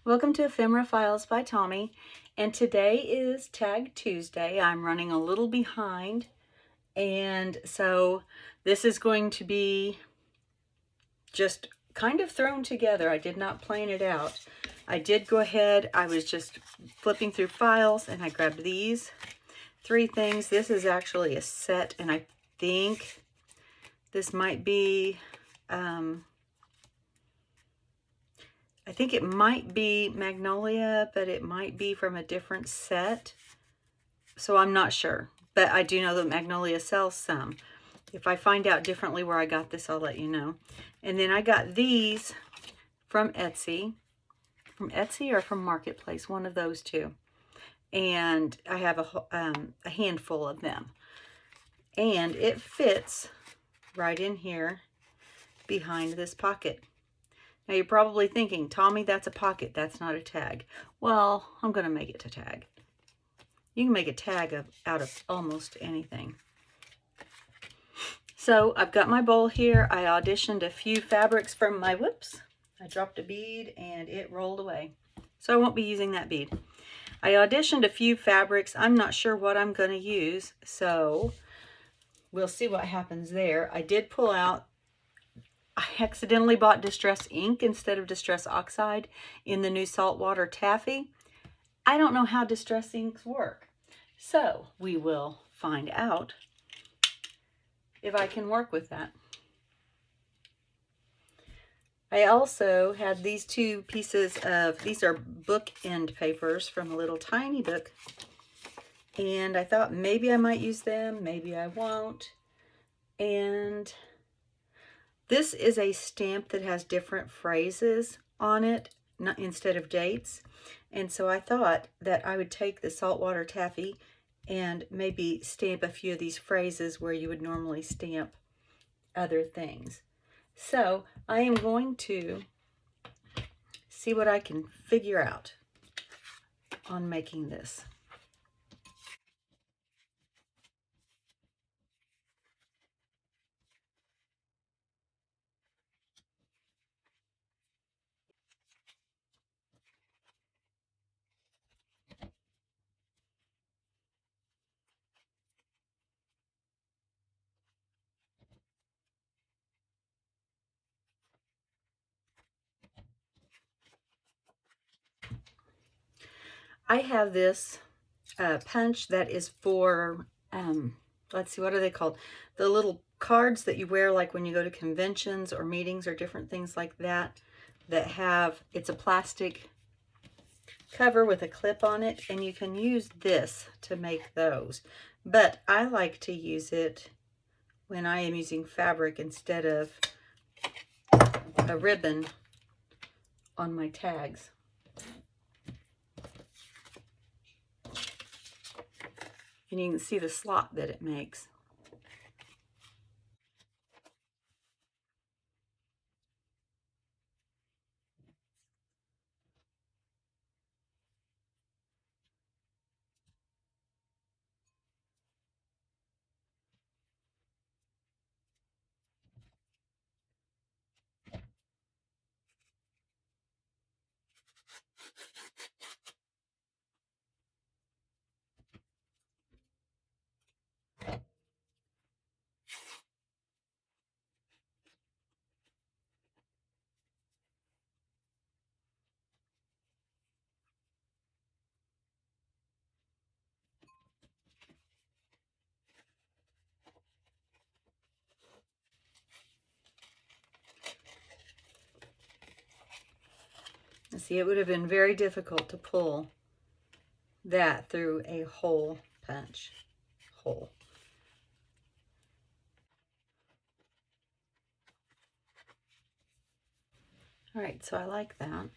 Welcome to Ephemera Files by Tommy, and today is Tag Tuesday. I'm running a little behind, and so this is going to be just kind of thrown together. I did not plan it out. I did go ahead, I was just flipping through files, and I grabbed these three things. This is actually a set, and I think this might be I think it might be Magnolia, but it might be from a different set. So I'm not sure, but I do know that Magnolia sells some. If I find out differently where I got this, I'll let you know. And then I got these from Etsy. From Etsy or from Marketplace, one of those two. And I have a handful of them. And it fits right in here behind this pocket. Now you're probably thinking, Tommy, that's a pocket, that's not a tag. Well, I'm going to make it a tag. You can make a tag out of almost anything. So I've got my bowl here. I auditioned a few fabrics from my, whoops, I dropped a bead and it rolled away. So I won't be using that bead. I auditioned a few fabrics. I'm not sure what I'm going to use, so we'll see what happens there. I did pull out, I accidentally bought Distress ink instead of Distress Oxide in the new saltwater taffy. I don't know how Distress inks work, so we will find out if I can work with that. I also had these two pieces of, these are bookend papers from a little tiny book, and I thought maybe I might use them, maybe I won't. And this is a stamp that has different phrases on it instead of dates. And so I thought that I would take the saltwater taffy and maybe stamp a few of these phrases where you would normally stamp other things. So I am going to see what I can figure out on making this. I have this punch that is for, let's see, what are they called? The little cards that you wear like when you go to conventions or meetings or different things like that, that have, it's a plastic cover with a clip on it, and you can use this to make those. But I like to use it when I am using fabric instead of a ribbon on my tags. And you can see the slot that it makes. See, it would have been very difficult to pull that through a hole punch hole. All right, so I like that.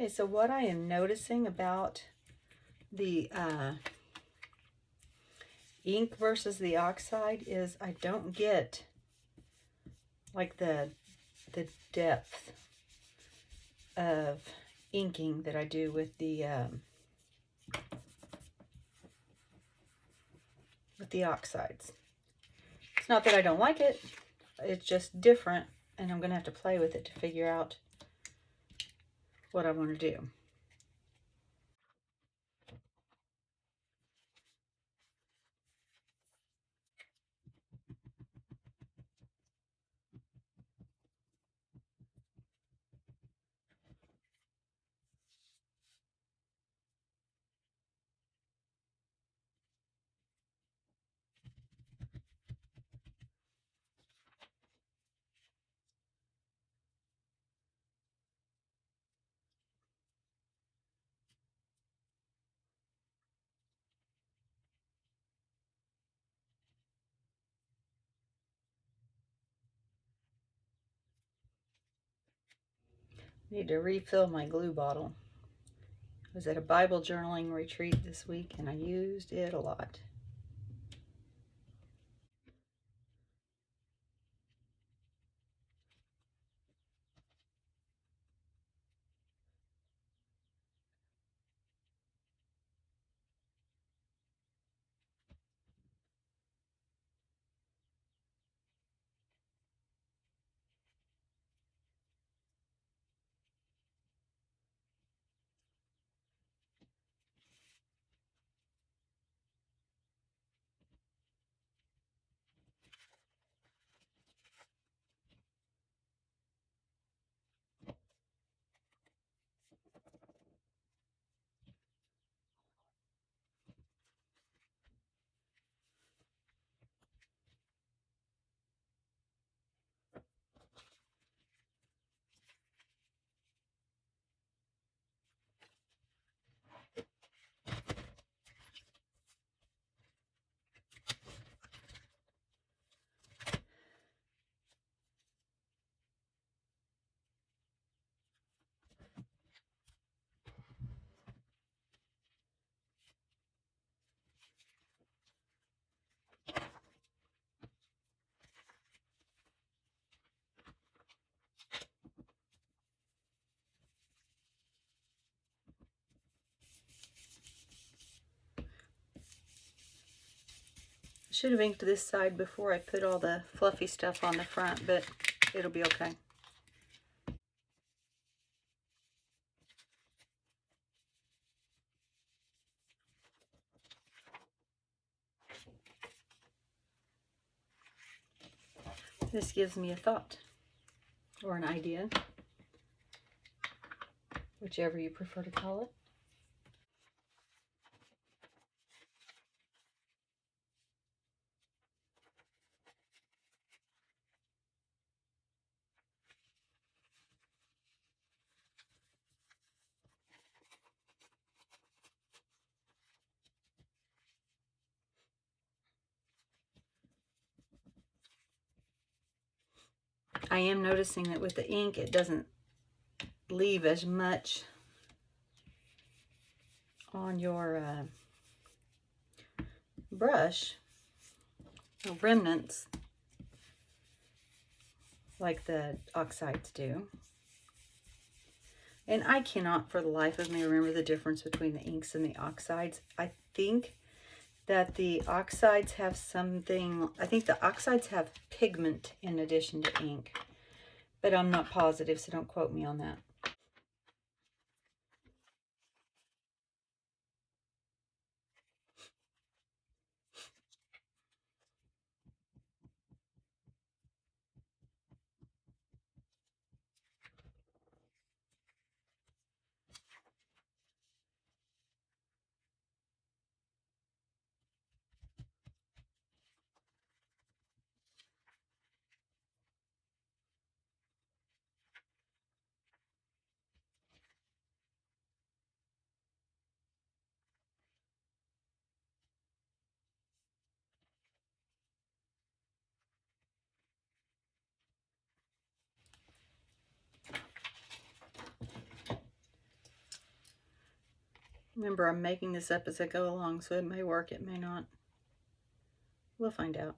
Okay, so what I am noticing about the ink versus the oxide is I don't get like the depth of inking that I do with the oxides. It's not that I don't like it, it's just different, and I'm gonna have to play with it to figure out what I want to do. I need to refill my glue bottle. I was at a Bible journaling retreat this week and I used it a lot. I should have inked this side before I put all the fluffy stuff on the front, but it'll be okay. This gives me a thought or an idea, whichever you prefer to call it. I am noticing that with the ink, it doesn't leave as much on your brush, the remnants, like the oxides do. And I cannot for the life of me remember the difference between the inks and the oxides. I think that the oxides have something, I think the oxides have pigment in addition to ink, but I'm not positive, so don't quote me on that. Remember, I'm making this up as I go along, so it may work, it may not. We'll find out.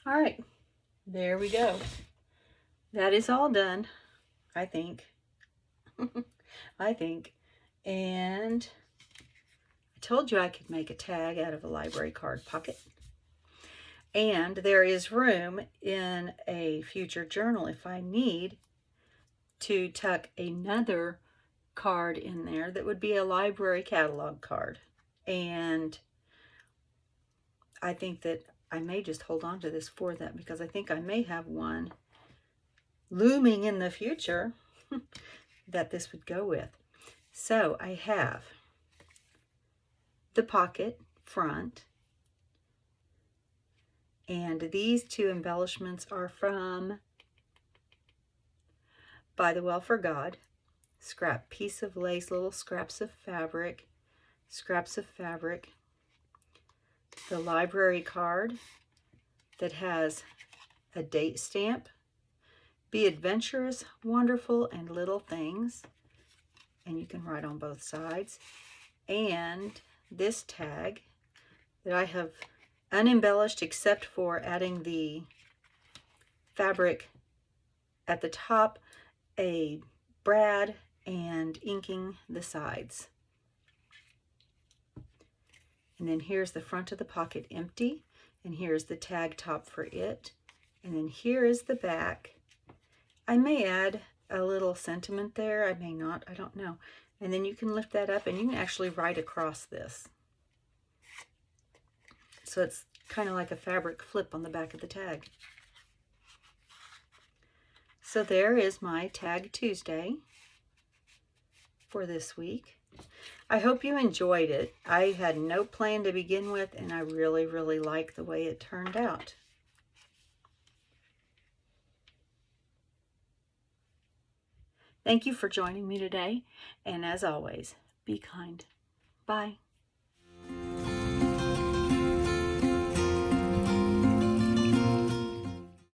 All right, there we go. That is all done, I think. I think. And I told you I could make a tag out of a library card pocket. And there is room in a future journal if I need to tuck another card in there that would be a library catalog card. And I think that I may just hold on to this for that, because I think I may have one looming in the future that this would go with. So I have the pocket front, and these two embellishments are from By the Well for God. Scrap piece of lace, little scraps of fabric, the library card that has a date stamp, be adventurous, wonderful, and little things, and you can write on both sides, and this tag that I have unembellished except for adding the fabric at the top, a brad, and inking the sides. And then here's the front of the pocket empty, and here's the tag top for it, and then here is the back. I may add a little sentiment there, I may not, I don't know. And then you can lift that up and you can actually write across this. So it's kind of like a fabric flip on the back of the tag. So there is my Tag Tuesday for this week. I hope you enjoyed it. I had no plan to begin with, and I really, really like the way it turned out. Thank you for joining me today, and as always, be kind. Bye.